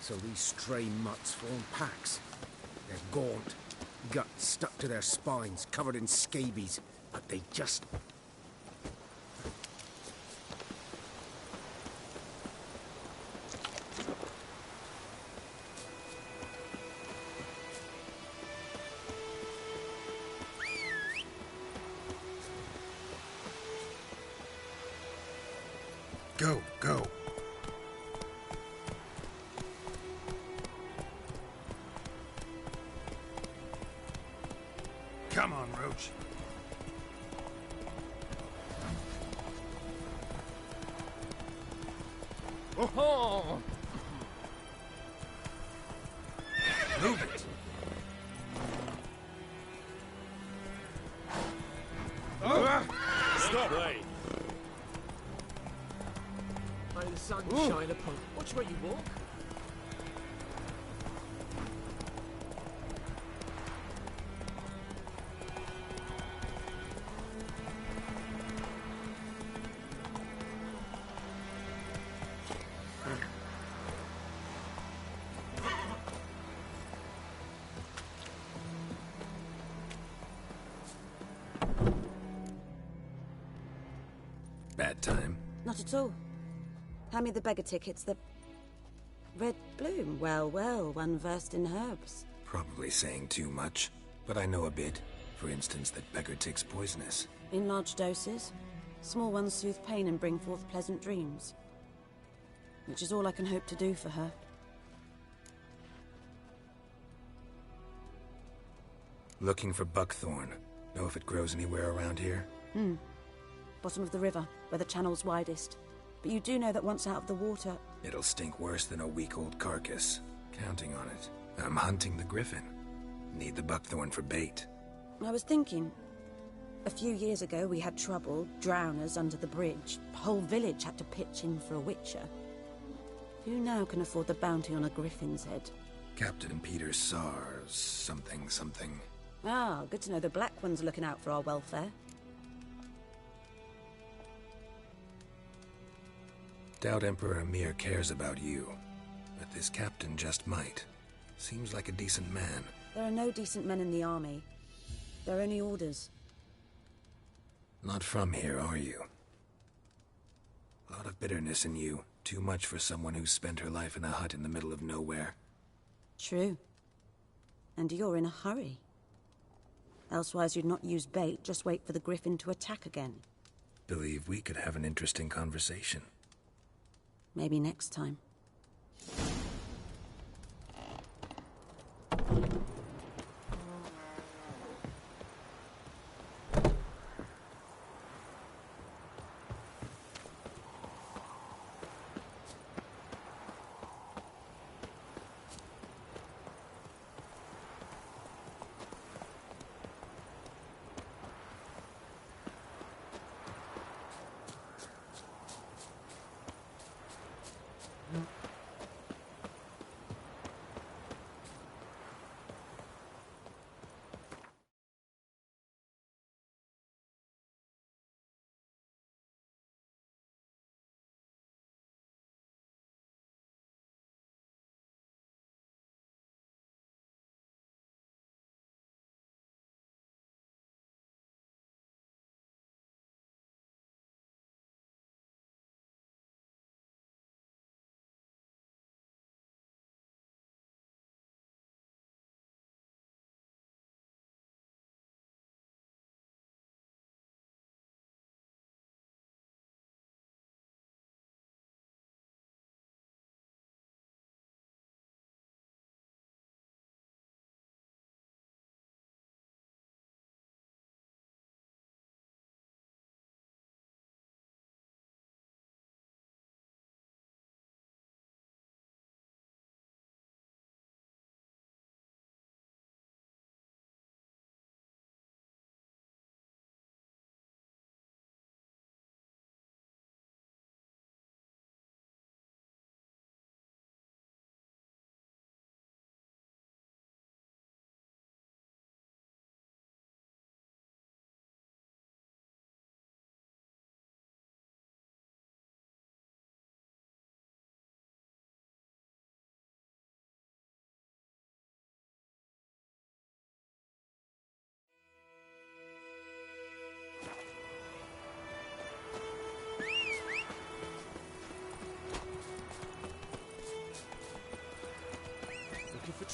So these stray mutts form packs. They're gaunt, guts stuck to their spines, covered in scabies, but they just... Go, go. Come on, Roach. Oh! Move it. Stop! Play. May the sun shine upon. Watch where you walk. Bad time. Not at all. Hand me the beggar tickets, the... Red bloom. Well, well, one versed in herbs. Probably saying too much, but I know a bit. For instance, that beggar tick's poisonous. In large doses. Small ones soothe pain and bring forth pleasant dreams. Which is all I can hope to do for her. Looking for buckthorn. Know if it grows anywhere around here? Bottom of the river, where the channel's widest. But you do know that once out of the water... It'll stink worse than a week-old carcass. Counting on it. I'm hunting the griffin. Need the buckthorn for bait. I was thinking... A few years ago we had trouble, drowners under the bridge. The whole village had to pitch in for a witcher. Who now can afford the bounty on a griffin's head? Captain Peter Sars, something, something. Ah, good to know the Black One's looking out for our welfare. Doubt Emperor Emir cares about you, but this captain just might. Seems like a decent man. There are no decent men in the army. They're only orders. Not from here, are you? A lot of bitterness in you. Too much for someone who's spent her life in a hut in the middle of nowhere. True. And you're in a hurry. Elsewise you'd not use bait, just wait for the griffin to attack again. Believe we could have an interesting conversation. Maybe next time.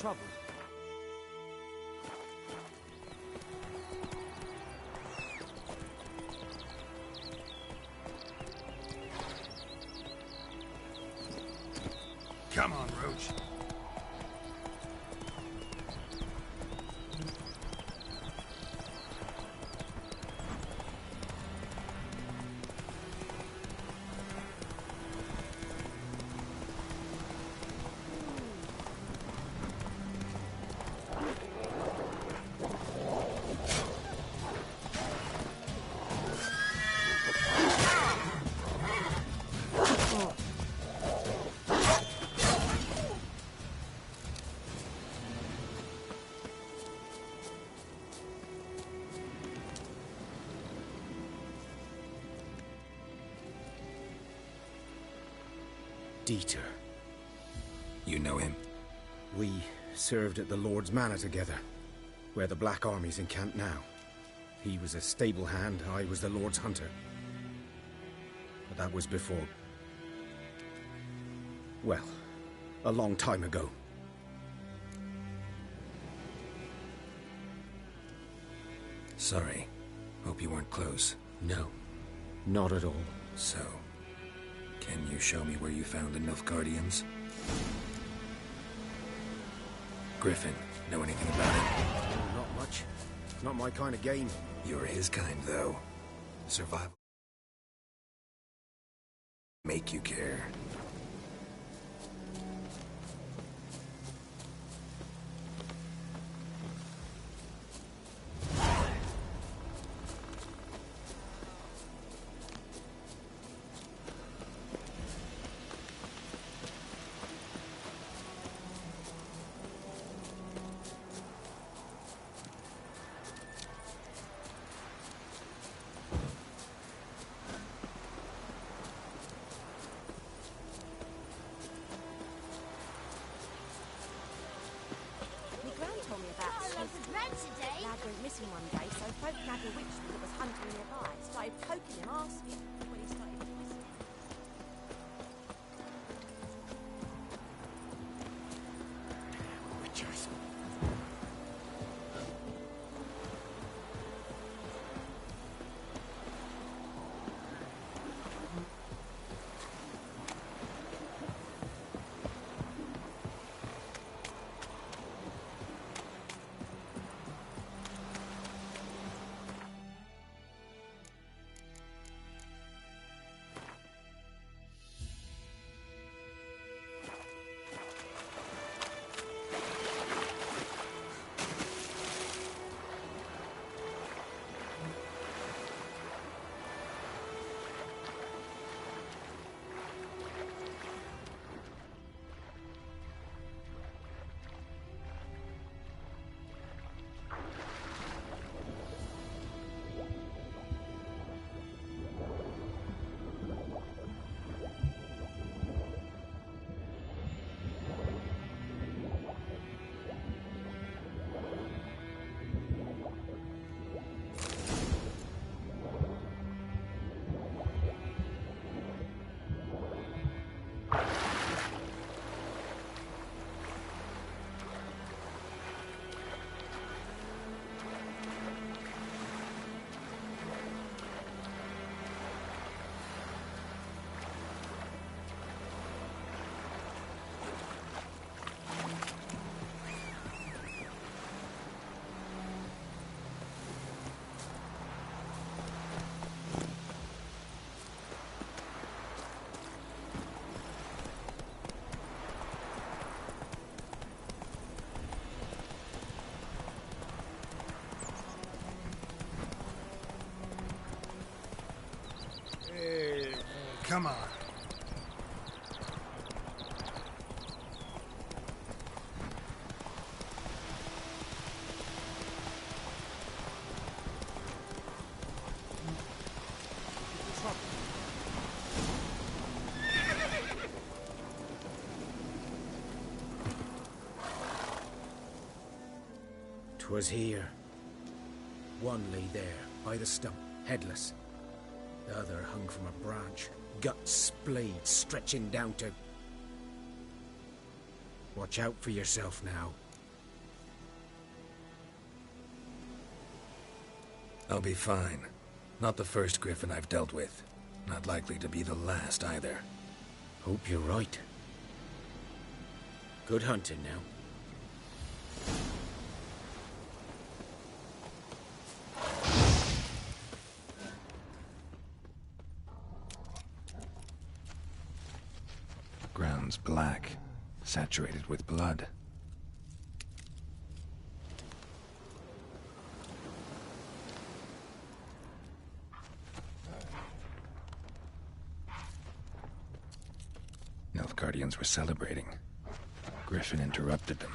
trouble? Come on, Roach. Dieter. You know him? We served at the Lord's Manor together, where the Black Army's encamped now. He was a stable hand, I was the Lord's hunter. But that was before... well, a long time ago. Sorry. Hope you weren't close. No, not at all. So, can you show me where you found the Nilfgaardians? Griffin, know anything about it? Not much. Not my kind of game. You're his kind, though. Survival. Make you care. Lad went missing one day, so folk nagged a witch that was hunting nearby. Started poking him, asking when he started missing. Witchers. Come on. "'Twas here. One lay there, by the stump, headless. The other hung from a branch, guts splayed, stretching down to... Watch out for yourself now. I'll be fine. Not the first griffin I've dealt with. Not likely to be the last either. Hope you're right. Good hunting now. Ground's black, saturated with blood. Nilfgaardians were celebrating. Griffin interrupted them.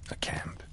A camp.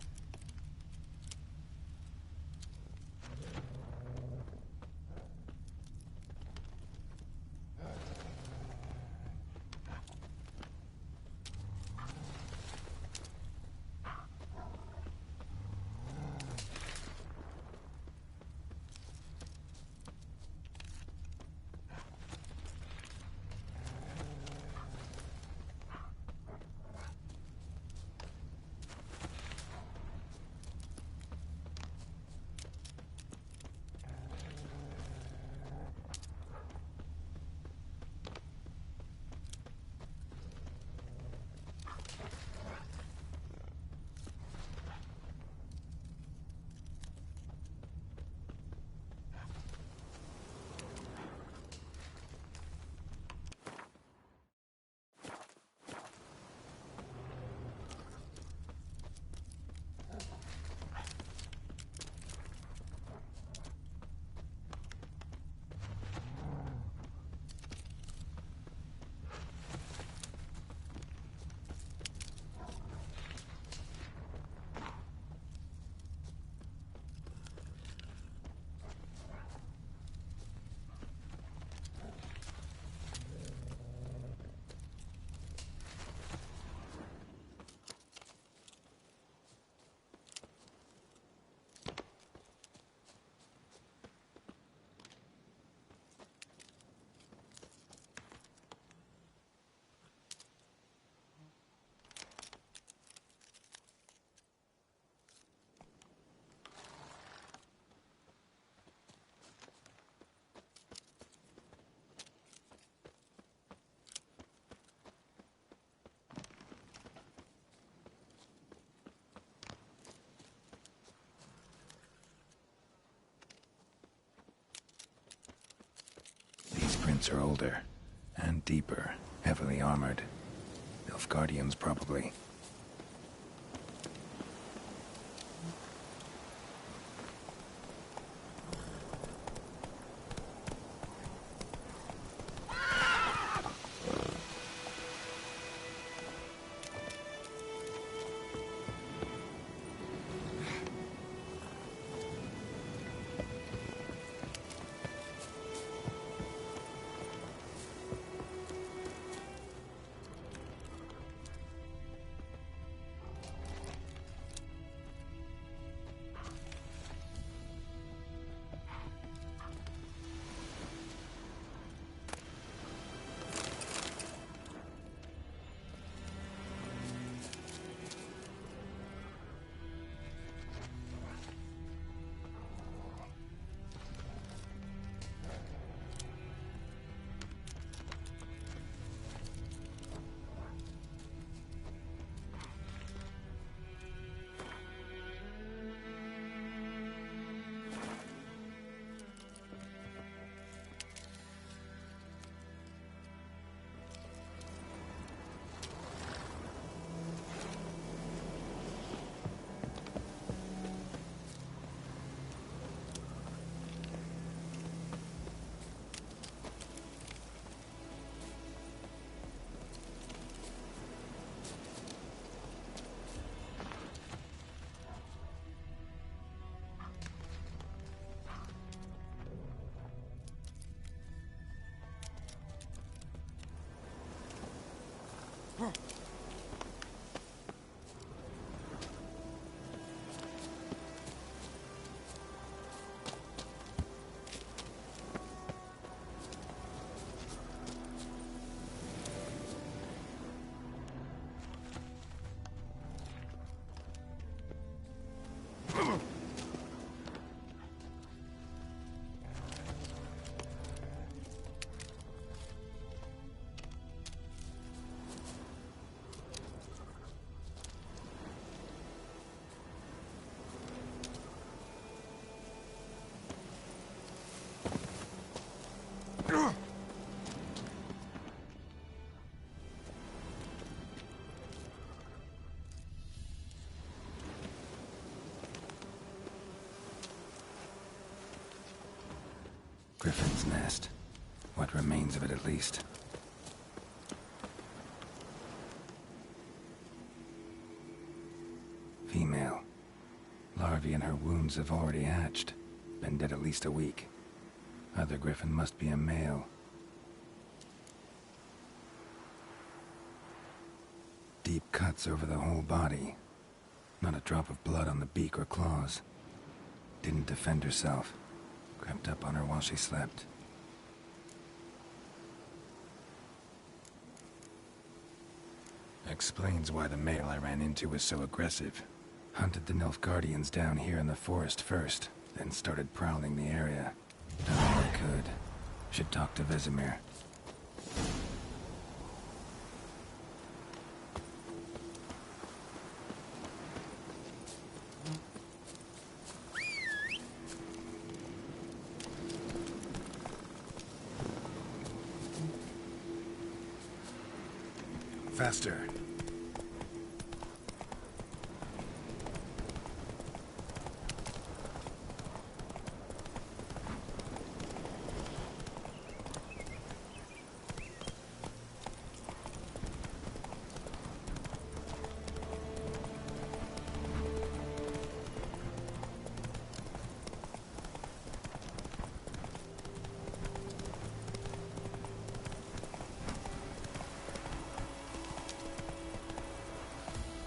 These prints are older and deeper, heavily armored. Nilfgaardians, probably. Griffin's nest. What remains of it, at least. Female. Larvae in her wounds have already hatched. Been dead at least a week. Other griffin must be a male. Deep cuts over the whole body. Not a drop of blood on the beak or claws. Didn't defend herself. Crept up on her while she slept. Explains why the male I ran into was so aggressive. Hunted the Nilfgaardians down here in the forest first, then started prowling the area. Done all I could. Should talk to Vesemir. Faster.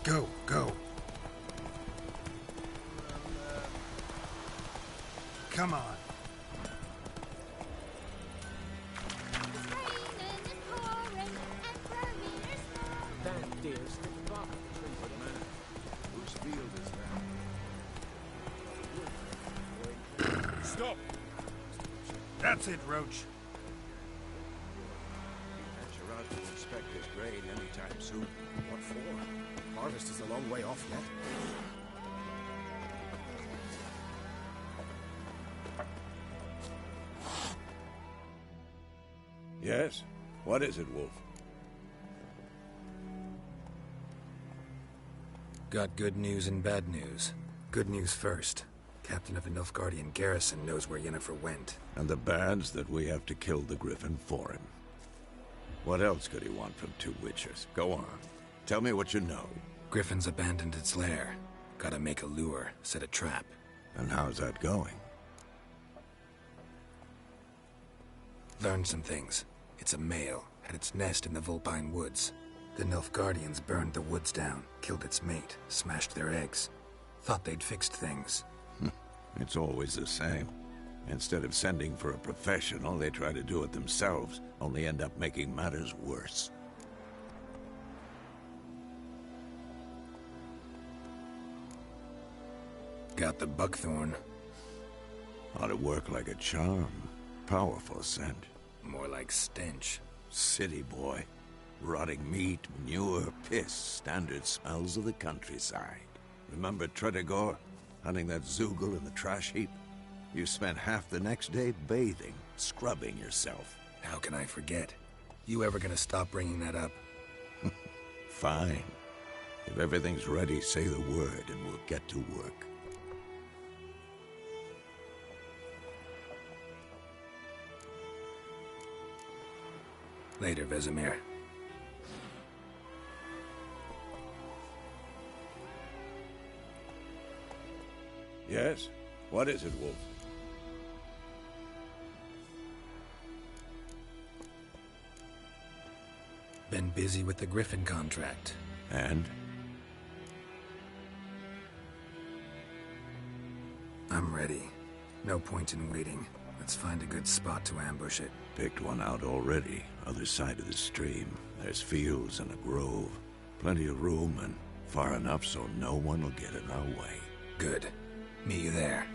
Go, go. Come on. That deer sticking bark at the tree for the manor. Whose field is that? Stop! That's it, Roach. Venture out to inspect this grain anytime soon. What for? Harvest is a long way off yet. Yes? What is it, Wolf? Got good news and bad news. Good news first. Captain of the Nilfgaardian garrison knows where Yennefer went. And the bad's that we have to kill the Griffin for him. What else could he want from two witchers? Go on. Tell me what you know. Griffin's abandoned its lair. Gotta make a lure, set a trap. And how's that going? Learned some things. It's a male, had its nest in the Vulpine Woods. The Nilfgaardians burned the woods down, killed its mate, smashed their eggs. Thought they'd fixed things. It's always the same. Instead of sending for a professional, they try to do it themselves, only end up making matters worse. Got the buckthorn. Ought to work like a charm. Powerful scent. More like stench. City boy. Rotting meat, manure, piss. Standard smells of the countryside. Remember Tredegor? Hunting that Zoogle in the trash heap? You spent half the next day bathing, scrubbing yourself. How can I forget? You ever gonna stop bringing that up? Fine. If everything's ready, say the word and we'll get to work. Later, Vesemir. Yes? What is it, Wolf? Been busy with the Griffin contract. And? I'm ready. No point in waiting. Let's find a good spot to ambush it. Picked one out already. Other side of the stream. There's fields and a grove. Plenty of room and far enough so no one will get in our way. Good. Meet you there.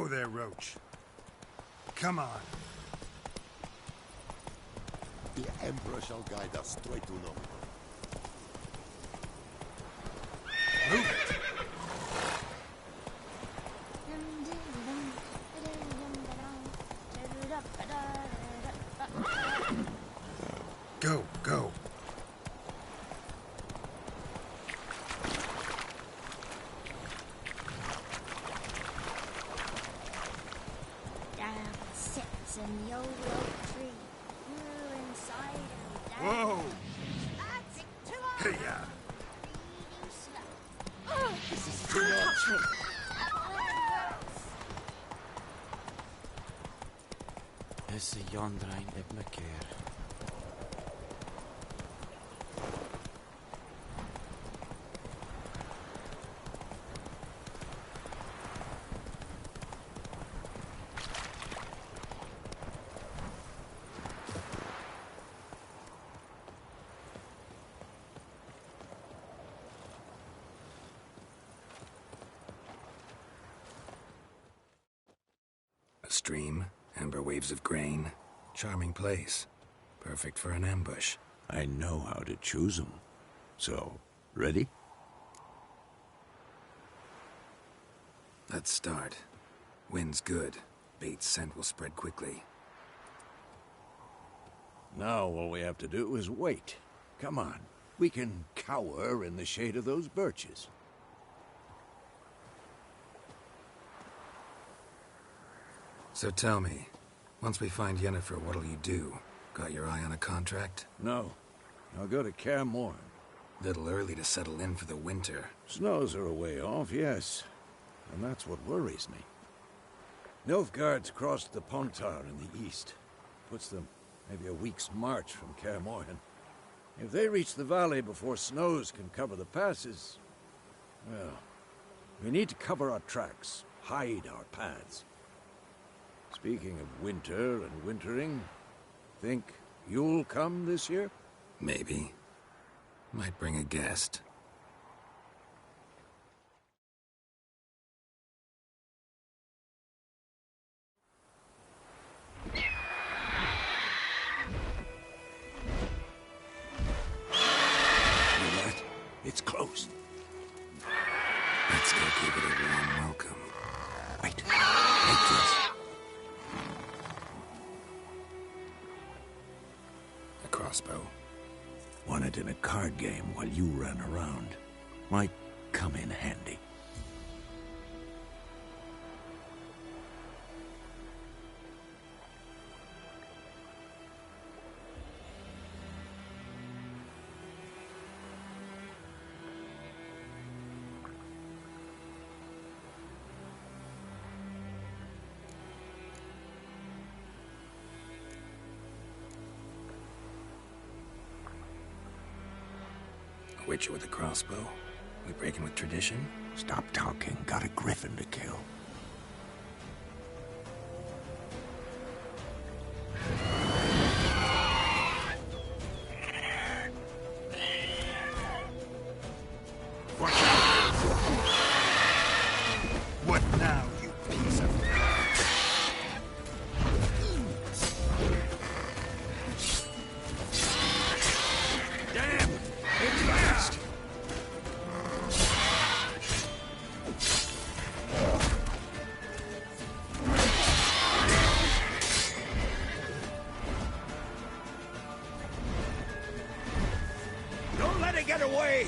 Go there, Roach. Come on. The Emperor shall guide us straight to Lord. Move it! Go, go. Down sits in the old oak tree. Grew inside and down. Whoa! That's it, too hard. Hey-ya! Really slow. This is too much. Is yonder ein ibmakeer. A stream, amber waves of grain. Charming place. Perfect for an ambush. I know how to choose 'em. So, ready? Let's start. Wind's good. Bait's scent will spread quickly. Now all we have to do is wait. Come on. We can cower in the shade of those birches. So tell me, once we find Yennefer, what'll you do? Got your eye on a contract? No. I'll go to Kaer Morhen. Little early to settle in for the winter. Snows are a way off, yes. And that's what worries me. Nilfgaard's crossed the Pontar in the east. Puts them maybe a week's march from Kaer Morhen. If they reach the valley before snows can cover the passes, well, we need to cover our tracks, hide our paths. Speaking of winter and wintering, think you'll come this year? Maybe. Might bring a guest. It's close. Let's go give it a warm welcome. Wait. Take this. A crossbow. Won it in a card game while you ran around. Might come in handy. A witcher with a crossbow. We breaking with tradition? Stop talking. Got a griffin to kill. What now, you piece of... Damn! It's fast! Don't let it get away!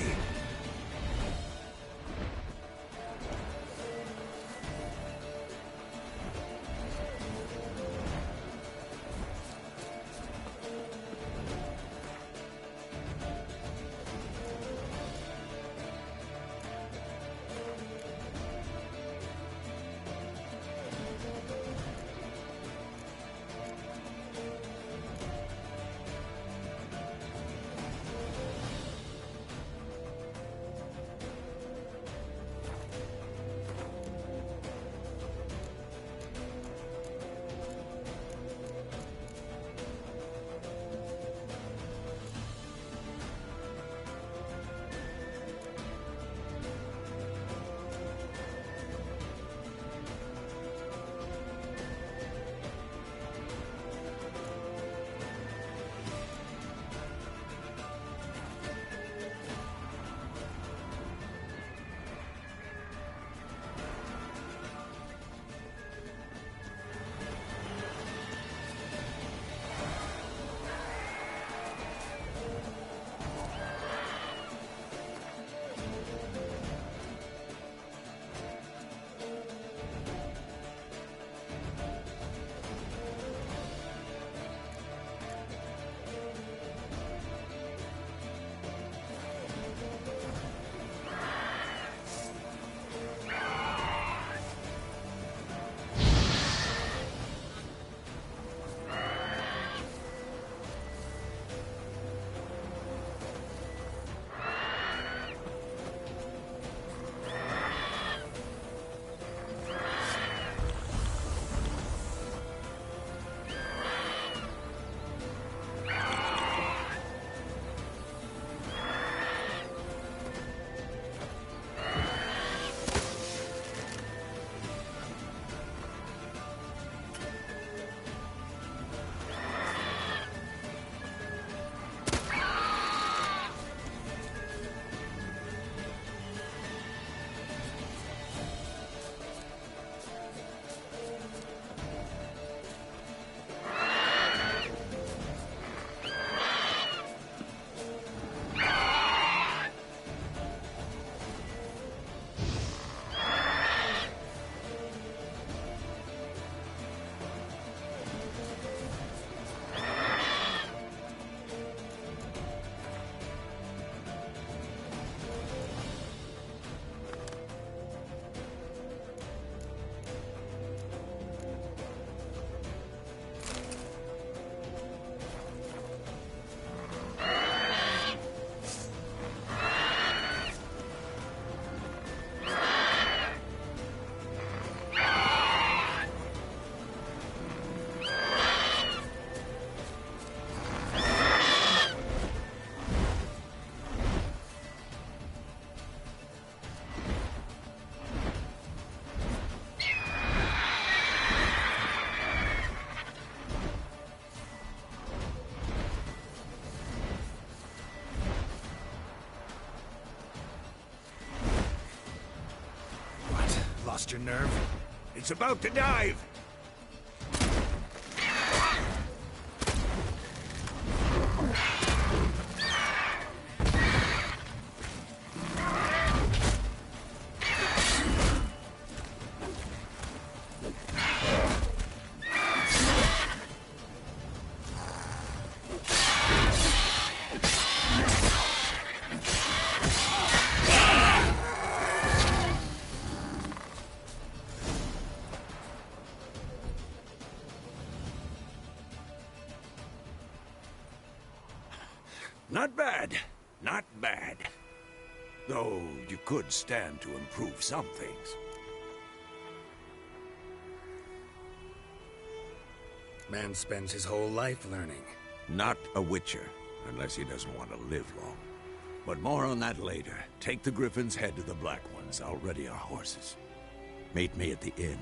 lost your nerve? It's about to dive! Not bad. Not bad. Though you could stand to improve some things. Man spends his whole life learning. Not a witcher, unless he doesn't want to live long. But more on that later. Take the Griffin's head to the Black Ones. I'll ready our horses. Meet me at the inn.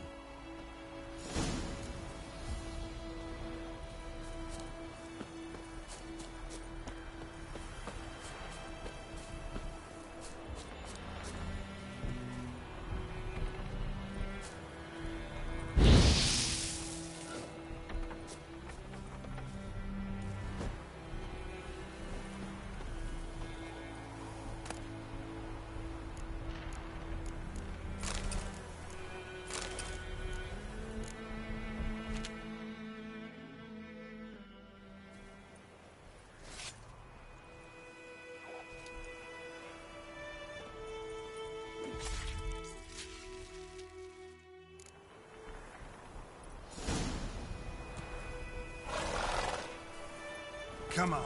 Come on.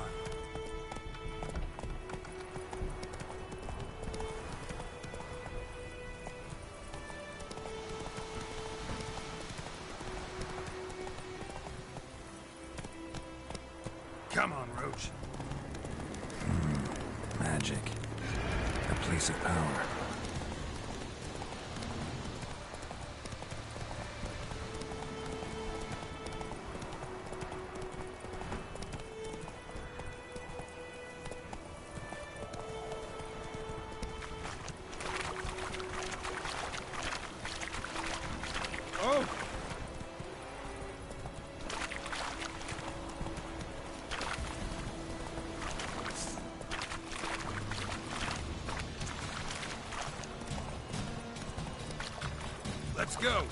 Come on, Roach. Magic. A place of power. Let's go.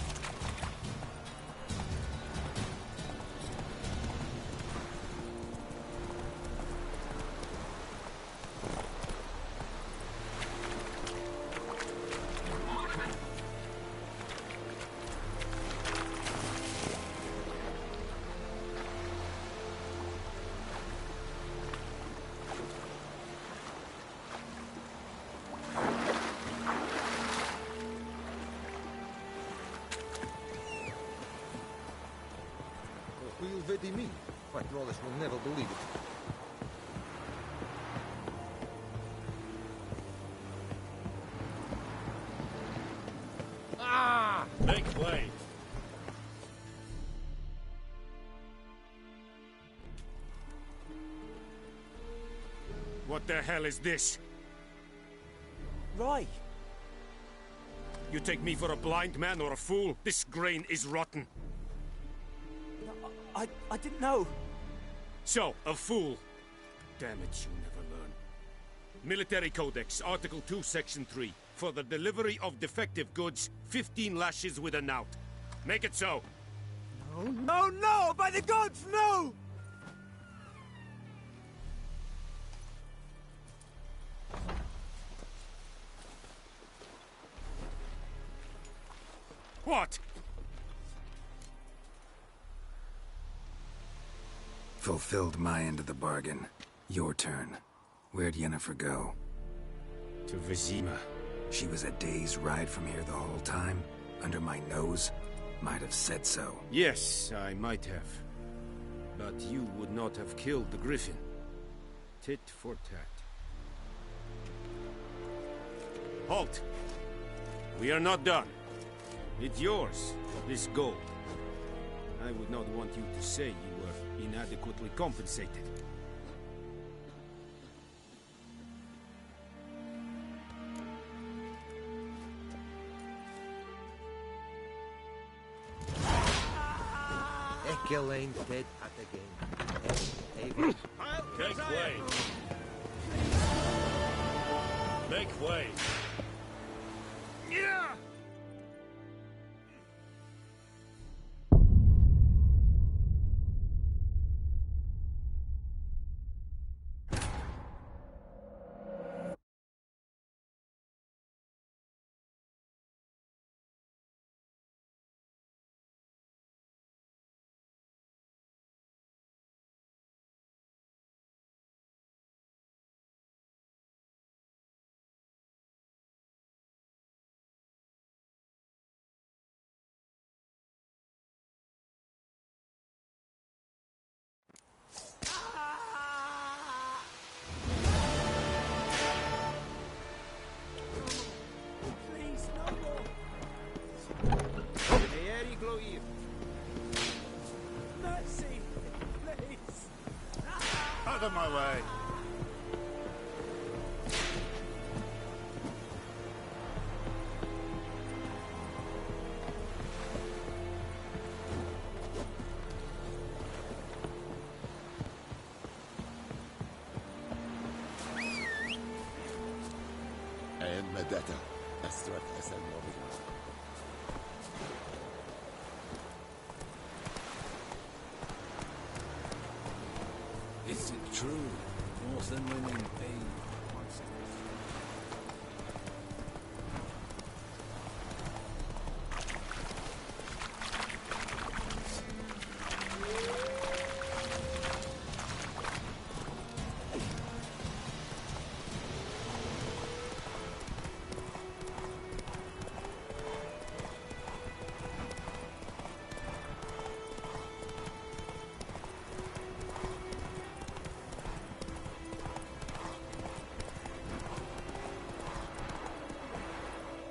What do you mean? After all this, we'll never believe it. Ah! Make way! What the hell is this? Right. You take me for a blind man or a fool? This grain is rotten. I didn't know. So, a fool. Damn it, you never learn. Military Codex, Article 2, Section 3. For the delivery of defective goods, 15 lashes with a knout. Make it so. No, no, no! By the gods, no! What? Fulfilled my end of the bargain. Your turn. Where'd Yennefer go? To Vizima. She was a day's ride from here the whole time? Under my nose? Might have said so. Yes, I might have. But you would not have killed the Griffin. Tit for tat. Halt! We are not done. It's yours, this gold. I would not want you to say you were inadequately compensated. Kill ain't dead at the game. Make way. Make way. Yeah! Please, no more. Mercy, please. Out of my way. Medetta. Astrat Esel Movima. Is it true? Northern women pay once.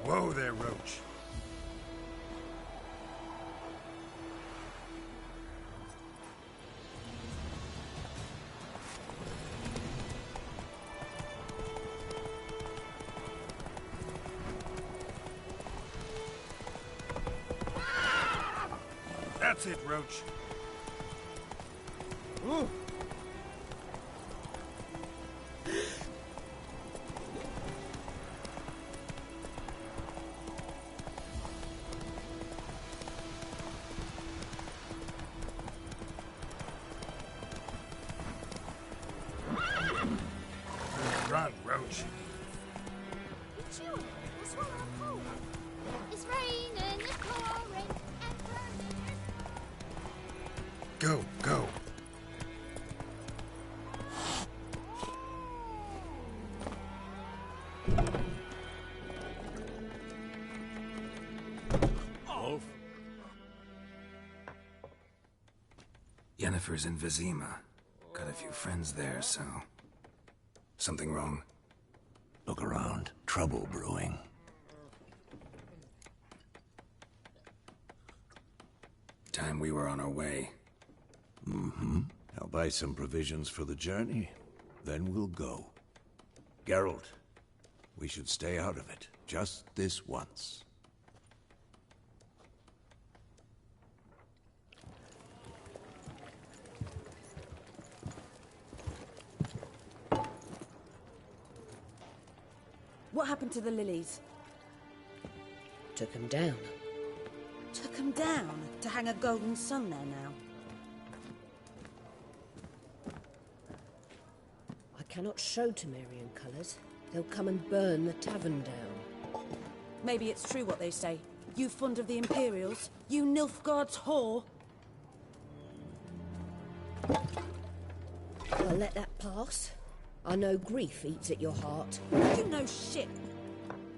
Whoa there, Roach. That's it, Roach. Ooh. Run, Roach. It's you. That's what I'm cold. It's raining, it's pouring, and burning. Go, go. Wolf? Yennefer's in Vizima. Got a few friends there, so... Something wrong? Look around. Trouble brewing. Time we were on our way. Mm-hmm. I'll buy some provisions for the journey. Then we'll go. Geralt, we should stay out of it. Just this once. What happened to the lilies? Took him down. Took them down to hang a golden sun there now. I cannot show Temerian colours. They'll come and burn the tavern down. Maybe it's true what they say. You fond of the Imperials? You Nilfgaard's whore? I'll let that pass. I know grief eats at your heart. You know shit.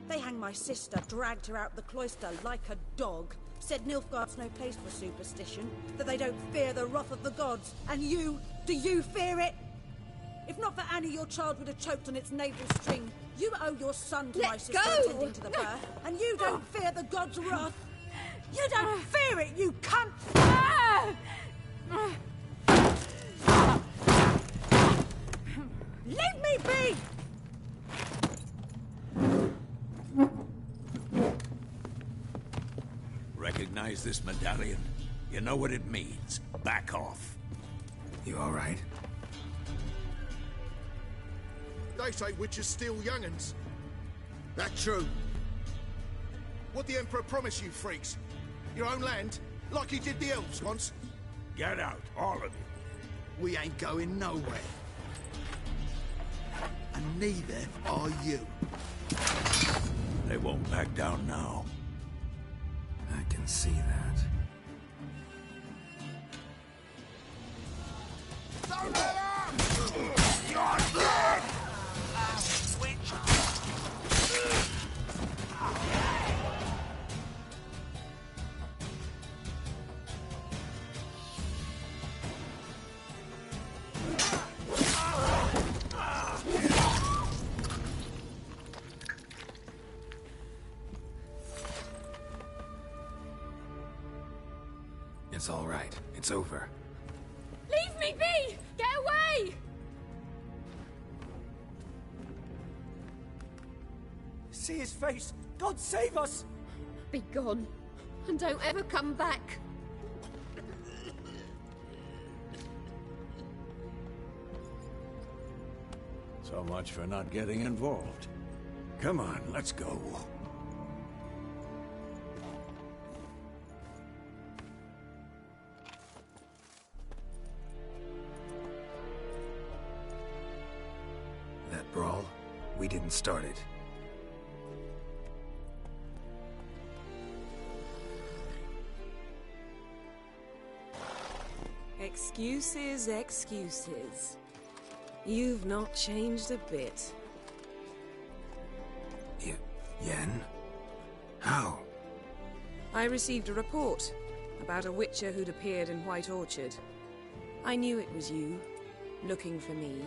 They hanged my sister, dragged her out the cloister like a dog. Said Nilfgaard's no place for superstition, that they don't fear the wrath of the gods. And you, do you fear it? If not for Annie, your child would have choked on its navel string. You owe your son to my sister attending to the birth, and you don't fear the gods' wrath. You don't fear it, you cunt! Leave me be! Recognize this medallion? You know what it means. Back off. You all right? They say witches steal young'uns. That true? What the Emperor promised you freaks? Your own land? Like he did the elves once? Get out, all of you. We ain't going nowhere. And neither are you. They won't back down now. I can see that. It's all right. It's over. Leave me be! Get away! See his face! God save us! Be gone. And don't ever come back. So much for not getting involved. Come on, let's go. That brawl, we didn't start it. Excuses, excuses. You've not changed a bit. Yen? How? I received a report about a witcher who'd appeared in White Orchard. I knew it was you, looking for me.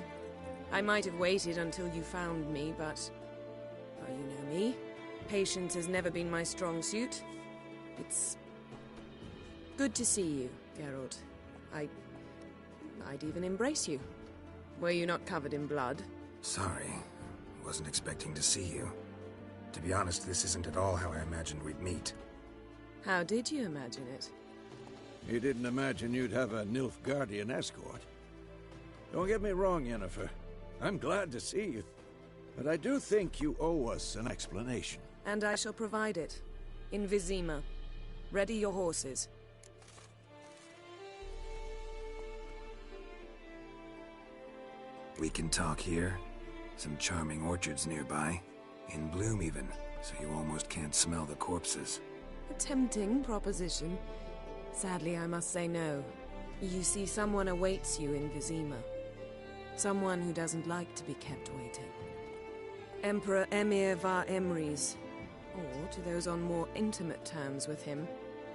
I might have waited until you found me, but... well, you know me. Patience has never been my strong suit. It's... good to see you, Geralt. I'd even embrace you. Were you not covered in blood? Sorry. Wasn't expecting to see you. To be honest, this isn't at all how I imagined we'd meet. How did you imagine it? You didn't imagine you'd have a Nilfgaardian escort. Don't get me wrong, Yennefer. I'm glad to see you. But I do think you owe us an explanation. And I shall provide it. In Vizima. Ready your horses. We can talk here. Some charming orchards nearby. In bloom even, so you almost can't smell the corpses. A tempting proposition. Sadly, I must say no. You see, someone awaits you in Vizima. Someone who doesn't like to be kept waiting. Emperor Emir var Emrys. Or, to those on more intimate terms with him,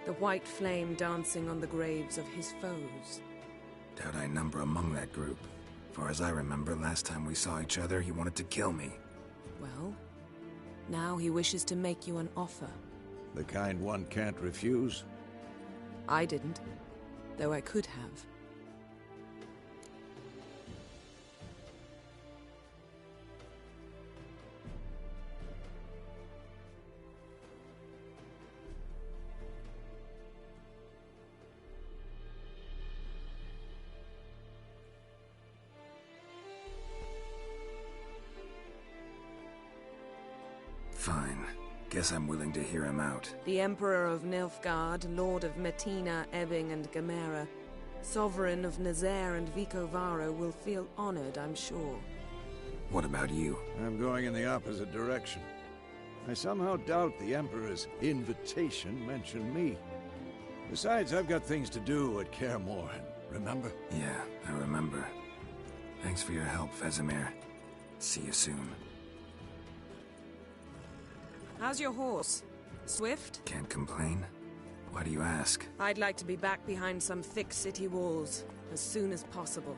the white flame dancing on the graves of his foes. Doubt I number among that group. Far as I remember, last time we saw each other, he wanted to kill me. Well, now he wishes to make you an offer. The kind one can't refuse? I didn't, though I could have. Fine. Guess I'm willing to hear him out. The Emperor of Nilfgaard, Lord of Metina, Ebbing and Gamera, Sovereign of Nazaire and Vicovaro will feel honored, I'm sure. What about you? I'm going in the opposite direction. I somehow doubt the Emperor's invitation mentioned me. Besides, I've got things to do at Kaer Morhen, remember? Yeah, I remember. Thanks for your help, Vesemir. See you soon. How's your horse? Swift? Can't complain. Why do you ask? I'd like to be back behind some thick city walls as soon as possible.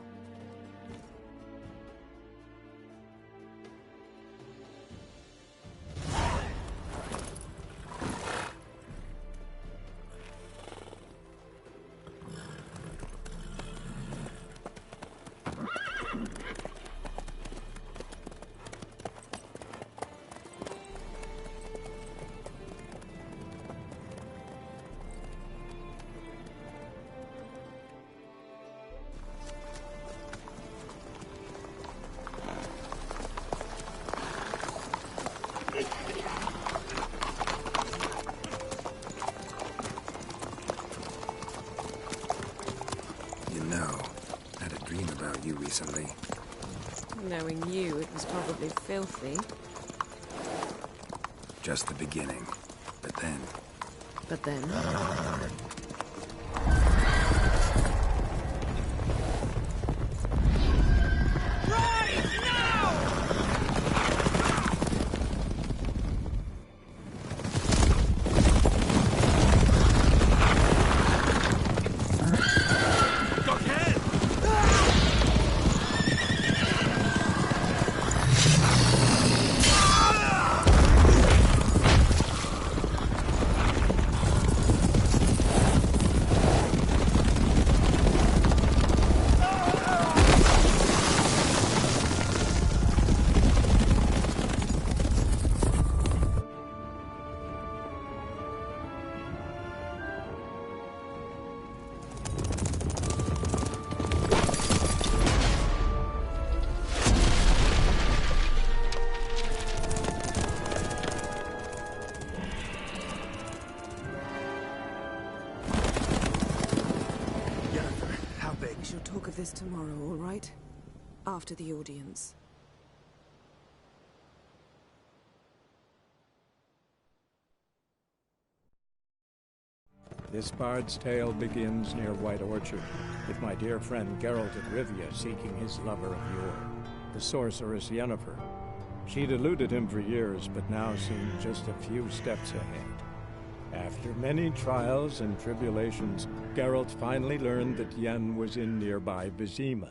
Knowing you, it was probably filthy. Just the beginning. But then... But then... Talk of this tomorrow, all right? After the audience. This bard's tale begins near White Orchard, with my dear friend Geralt of Rivia seeking his lover of yore, the sorceress Yennefer. She'd eluded him for years, but now seemed just a few steps ahead. After many trials and tribulations, Geralt finally learned that Yen was in nearby Vizima.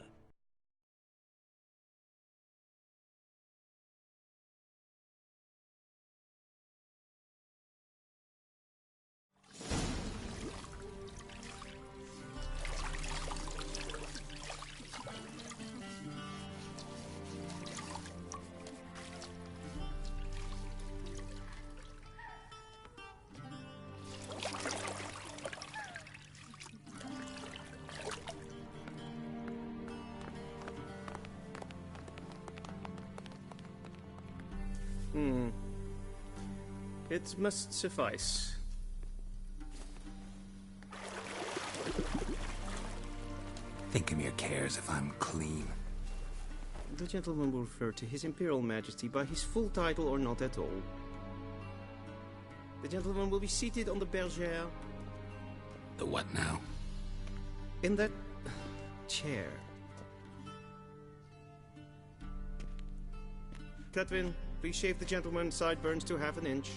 It must suffice. Think Emir cares if I'm clean? The gentleman will refer to His Imperial Majesty by his full title or not at all. The gentleman will be seated on the bergère. The what now? In that... chair. Catwin, please shave the gentleman's sideburns to half an inch.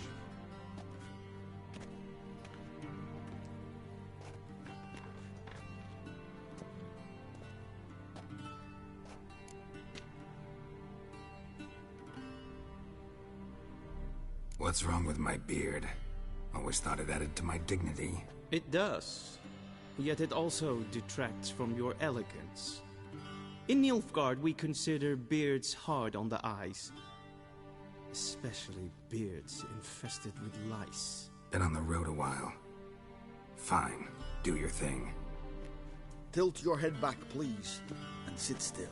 What's wrong with my beard? Always thought it added to my dignity. It does. Yet it also detracts from your elegance. In Nilfgaard, we consider beards hard on the eyes. Especially beards infested with lice. Been on the road a while. Fine. Do your thing. Tilt your head back, please, and sit still.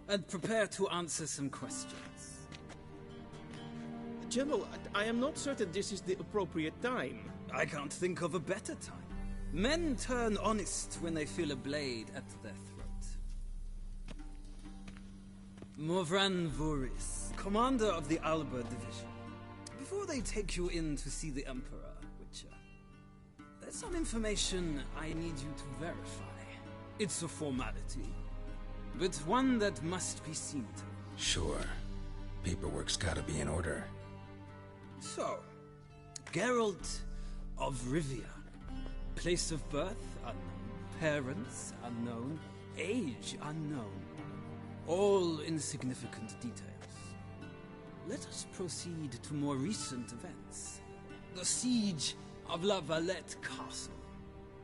And prepare to answer some questions. General, I am not certain this is the appropriate time. I can't think of a better time. Men turn honest when they feel a blade at their throat. Morvran Voris, commander of the Alba Division. Before they take you in to see the Emperor, Witcher, there's some information I need you to verify. It's a formality, but one that must be seen to. Sure. Paperwork's gotta be in order. So, Geralt of Rivia. Place of birth unknown. Parents unknown. Age unknown. All insignificant details. Let us proceed to more recent events. The siege of La Valette Castle.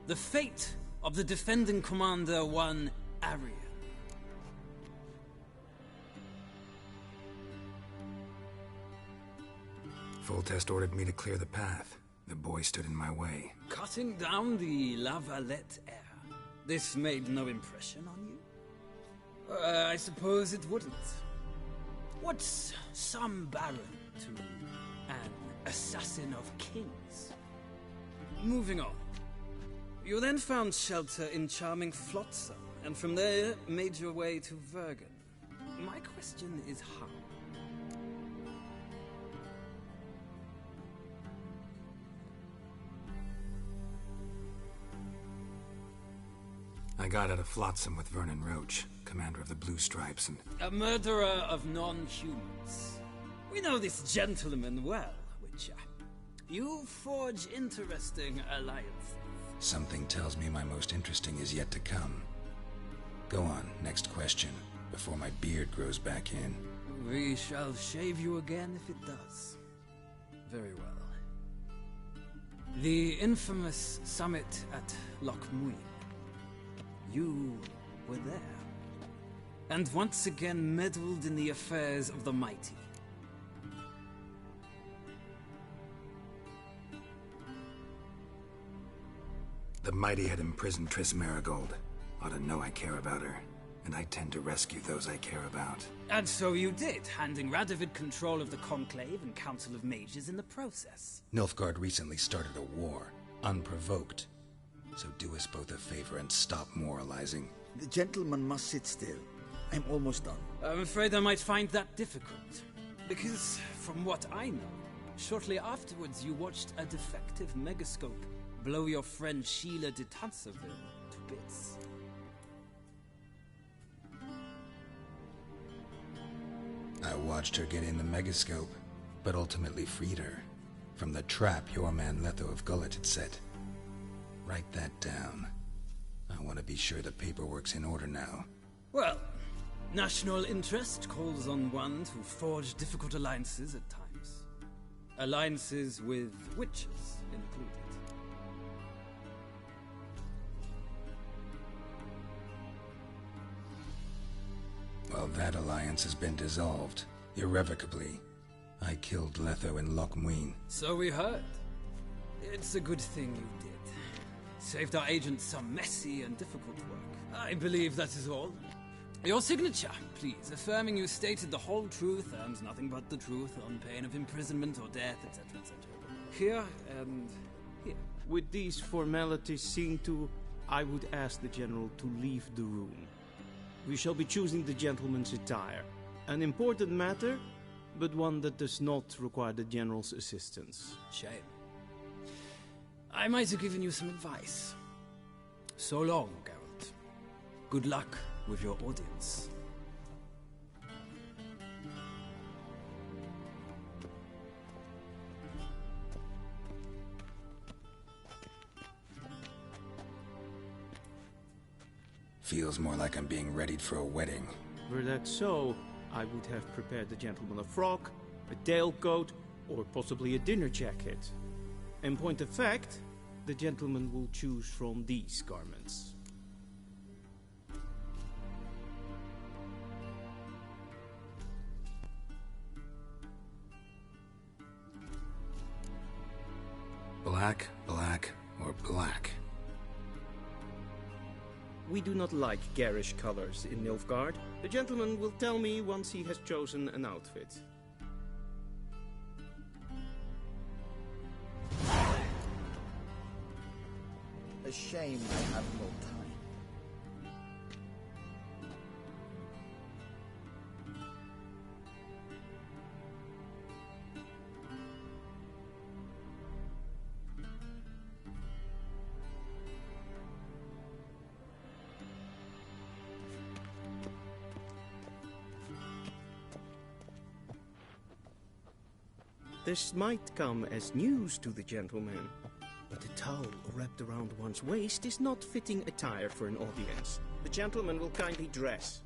The fate of the defending commander, one Arian. Foltest ordered me to clear the path. The boy stood in my way. Cutting down the La Valette heir. This made no impression on you? I suppose it wouldn't. What's some baron to an assassin of kings? moving on. You then found shelter in charming Flotsam, and from there made your way to Vergen. My question is how? I got out of Flotsam with Vernon Roach, commander of the Blue Stripes, and... A murderer of non-humans. We know this gentleman well, Witcher. You forge interesting alliances. Something tells me my most interesting is yet to come. Go on, next question, before my beard grows back in. We shall shave you again if it does. Very well. The infamous summit at Loch Muin. You were there. And once again meddled in the affairs of the mighty. The mighty had imprisoned Triss Marigold. Ought to know I care about her, and I tend to rescue those I care about. And so you did, handing Radovid control of the Conclave and Council of Mages in the process. Nilfgaard recently started a war, unprovoked. So do us both a favor and stop moralizing. The gentleman must sit still. I'm almost done. I'm afraid I might find that difficult. Because, from what I know, shortly afterwards you watched a defective megascope blow your friend Sheila de Tanserville to bits. I watched her get in the megascope, but ultimately freed her from the trap your man Letho of Gullet had set. Write that down. I want to be sure the paperwork's in order now. Well, national interest calls on one to forge difficult alliances at times. Alliances with witches included. Well, that alliance has been dissolved, irrevocably. I killed Letho in Loch Muin. So we heard. It's a good thing you did. Saved our agent some messy and difficult work. I believe that is all. Your signature, please, affirming you stated the whole truth and nothing but the truth on pain of imprisonment or death, etc., etc. Here and here. With these formalities seen to, I would ask the General to leave the room. We shall be choosing the gentleman's attire. An important matter, but one that does not require the General's assistance. Shame. I might have given you some advice. So long, Geralt. Good luck with your audience. Feels more like I'm being readied for a wedding. Were that so, I would have prepared the gentleman a frock, a tailcoat, or possibly a dinner jacket. In point of fact, the gentleman will choose from these garments. Black, black, or black? We do not like garish colors in Nilfgaard. The gentleman will tell me once he has chosen an outfit. A shame I have no time. This might come as news to the gentleman, but a towel wrapped around one's waist is not fitting attire for an audience. The gentleman will kindly dress.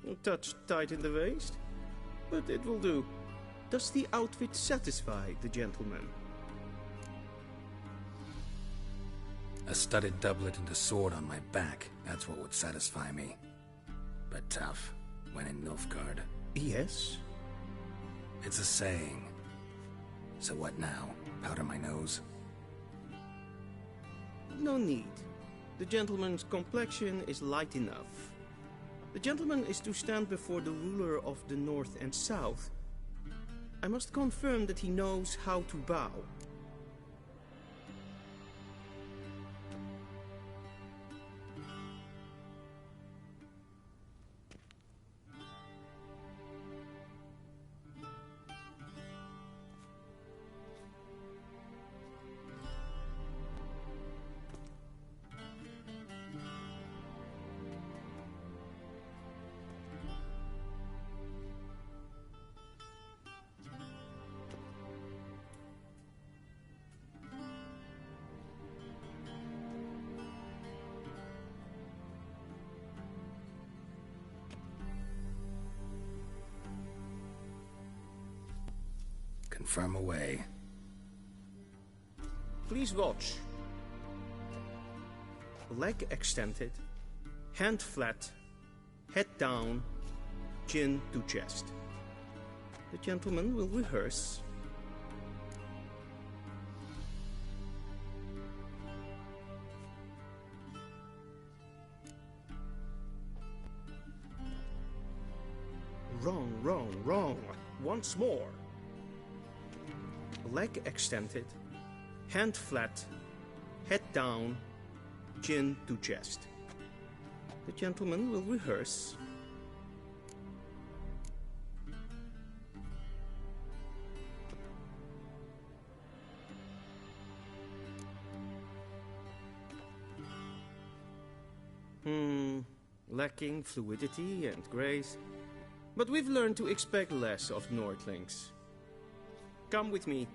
A touch tight in the waist, but it will do. Does the outfit satisfy the gentleman? A studded doublet and a sword on my back, that's what would satisfy me. But tough, when in Nilfgaard. Yes? It's a saying. So what now? Powder my nose? No need. The gentleman's complexion is light enough. The gentleman is to stand before the ruler of the North and South. I must confirm that he knows how to bow. Confirm away. Please watch. Leg extended, hand flat, head down, chin to chest. The gentleman will rehearse. Wrong, wrong, wrong. Once more. Leg extended, hand flat, head down, chin to chest. The gentleman will rehearse. Lacking fluidity and grace. But we've learned to expect less of Nordlings. Come with me.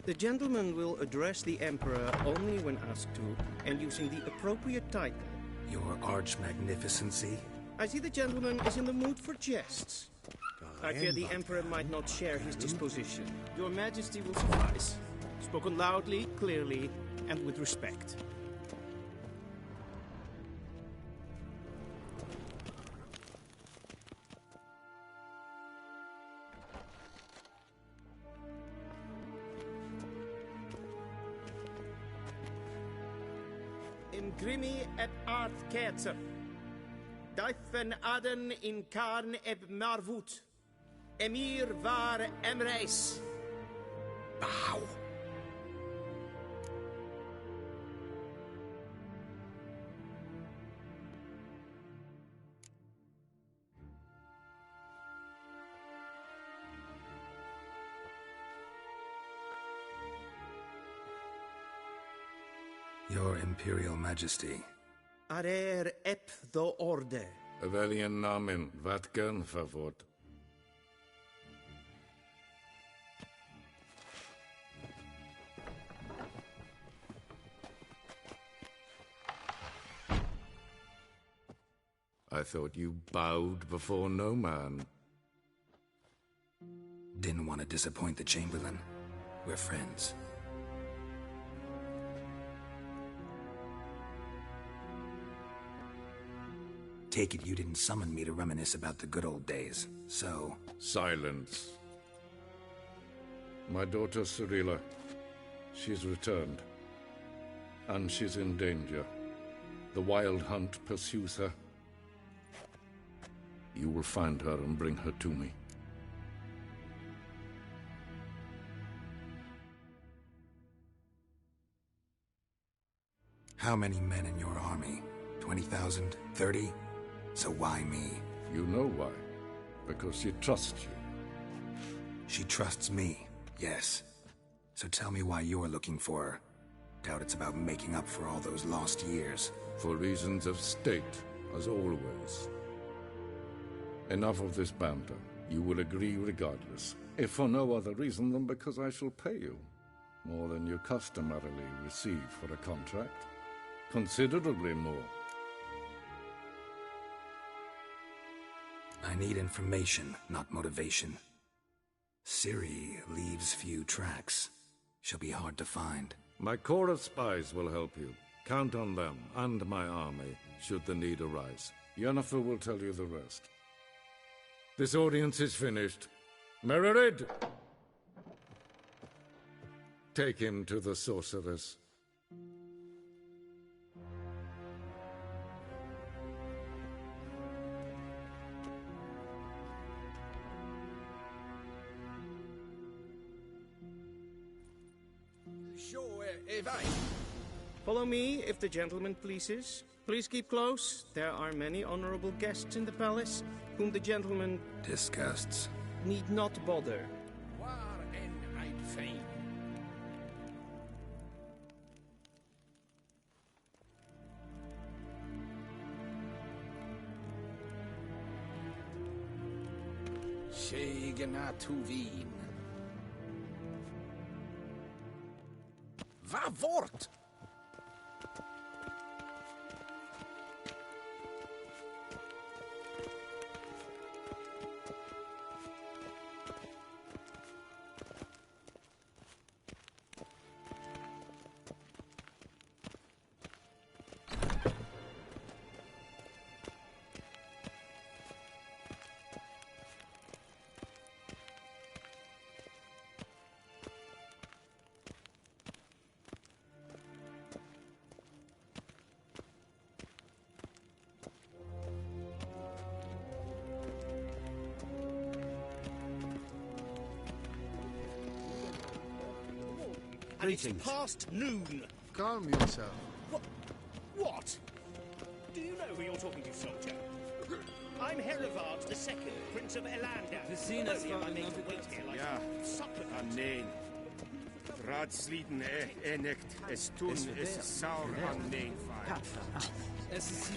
The gentleman will address the Emperor only when asked to, and using the appropriate title. Your Arch-Magnificency? I see the gentleman is in the mood for jests. I fear the Emperor might not share his disposition. Your Majesty will suffice. Spoken loudly, clearly, and with respect. Grimi et art ketzer. Daifen aden in karn eb marvut. Emir var emreis. Bow. Your Imperial Majesty. Arer ep the orde. Welchen Namen, wat gern verwort? I thought you bowed before no man. Didn't want to disappoint the Chamberlain. We're friends. Take it you didn't summon me to reminisce about the good old days, so... Silence. My daughter Cyrilla, she's returned. And she's in danger. The Wild Hunt pursues her. You will find her and bring her to me. How many men in your army? 20,000? 30? So why me? You know why. Because she trusts you. She trusts me, yes. So tell me why you're looking for her. Doubt it's about making up for all those lost years. For reasons of state, as always. Enough of this banter. You will agree regardless. If for no other reason than because I shall pay you. More than you customarily receive for a contract. Considerably more. I need information, not motivation. Ciri leaves few tracks. She'll be hard to find. My corps of spies will help you. Count on them, and my army, should the need arise. Yennefer will tell you the rest. This audience is finished. Mererid! Take him to the sorceress. Follow me, if the gentleman pleases. Please keep close. There are many honorable guests in the palace, whom the gentleman... Disgusts. ...need not bother. Segena Tuvin. Va vort! It's past noon. Calm yourself. What? Do you know who you're talking to, soldier? I'm Herivard II, Prince of Elander. Only am I made to wait here like a supplicant. Amen. Radsliden enecht es tun es saur an nein fire. Es ist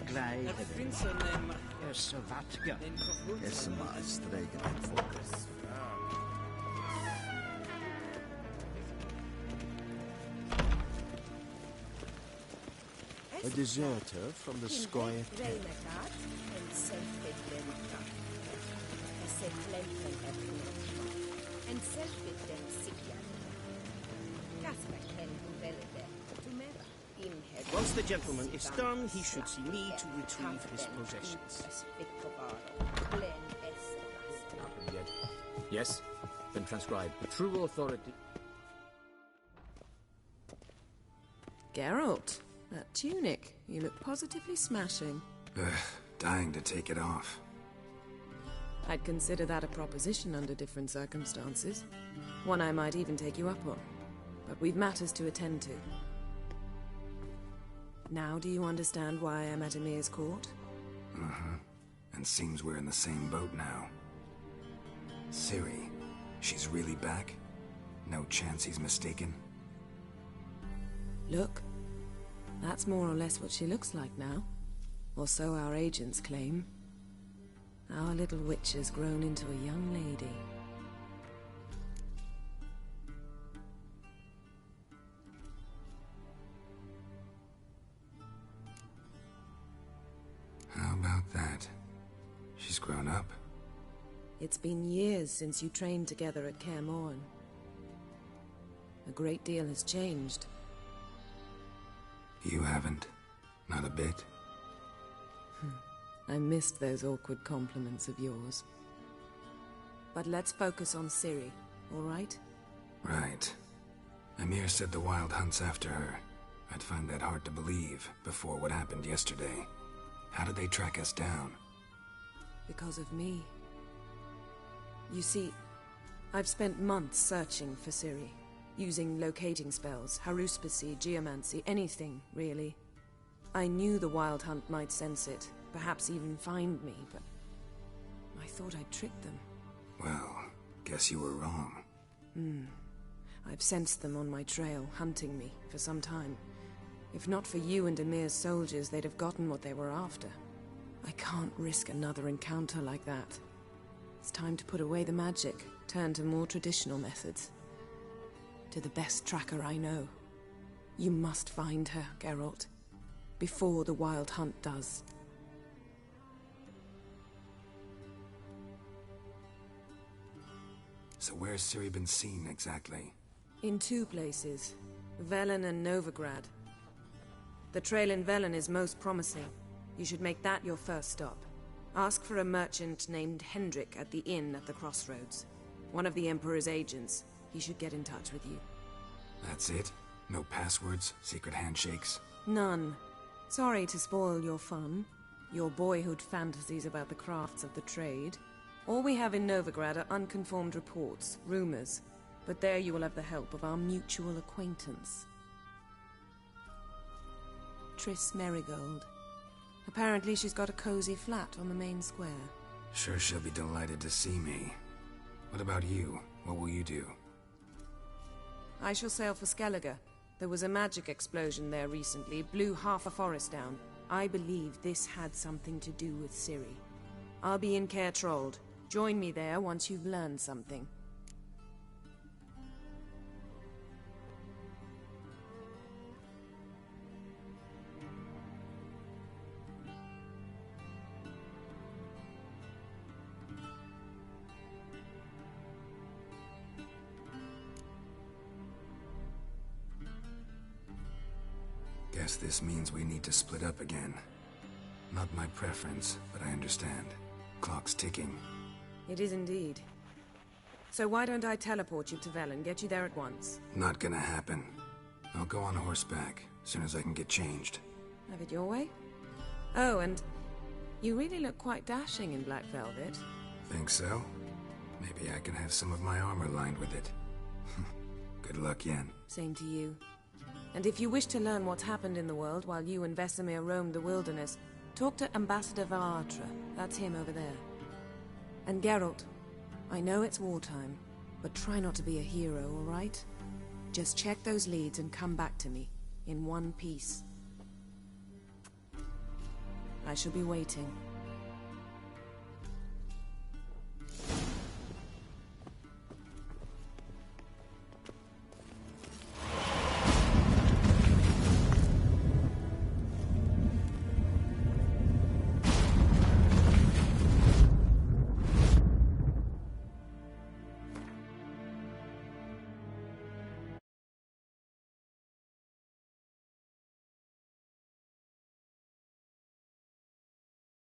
Gleich. Finsternem. Es Vatga. Es Maastregen en Fokus. A deserter from the Skoye camp. Once the gentleman is done, he should see me to retrieve his possessions. Yes, been transcribed. The true authority... Geralt, that tunic. You look positively smashing. Dying to take it off. I'd consider that a proposition under different circumstances. One I might even take you up on. But we've matters to attend to. Now do you understand why I'm at Emir's court? And seems we're in the same boat now. Ciri, she's really back? No chance he's mistaken? Look. That's more or less what she looks like now. Or so our agents claim. Our little witch has grown into a young lady. How about that? She's grown up. It's been years since you trained together at Kaer Morhen. A great deal has changed. You haven't? Not a bit? I missed those awkward compliments of yours. But let's focus on Ciri, all right? Right. Emir said the Wild Hunt's after her. I'd find that hard to believe before what happened yesterday. How did they track us down? Because of me. You see, I've spent months searching for Ciri. Using locating spells, haruspicy, geomancy, anything, really. I knew the Wild Hunt might sense it, perhaps even find me, but I thought I'd tricked them. Well, guess you were wrong. I've sensed them on my trail, hunting me, for some time. If not for you and Emir's soldiers, they'd have gotten what they were after. I can't risk another encounter like that. It's time to put away the magic, turn to more traditional methods. To the best tracker I know. You must find her, Geralt. Before the Wild Hunt does. So where's Ciri been seen, exactly? In 2 places. Velen and Novigrad. The trail in Velen is most promising. You should make that your first stop. Ask for a merchant named Hendrik at the inn at the crossroads. One of the Emperor's agents. He should get in touch with you. That's it? No passwords? Secret handshakes? None. Sorry to spoil your fun. Your boyhood fantasies about the crafts of the trade. All we have in Novigrad are unconfirmed reports, rumors. But there you will have the help of our mutual acquaintance. Triss Merigold. Apparently she's got a cozy flat on the main square. Sure she'll be delighted to see me. What about you? What will you do? I shall sail for Skellige. There was a magic explosion there recently, blew half a forest down. I believe this had something to do with Ciri. I'll be in Caer Trold. Join me there once you've learned something. Guess this means we need to split up again. Not my preference, but I understand. Clock's ticking. It is indeed. So why don't I teleport you to Velen, get you there at once? Not gonna happen. I'll go on horseback, as soon as I can get changed. Have it your way? Oh, and you really look quite dashing in black velvet. Think so? Maybe I can have some of my armor lined with it. Good luck, Yen. Same to you. And if you wish to learn what's happened in the world while you and Vesemir roamed the wilderness, talk to Ambassador Valatra. That's him over there. And Geralt, I know it's wartime, but try not to be a hero, all right? Just check those leads and come back to me, in one piece. I shall be waiting.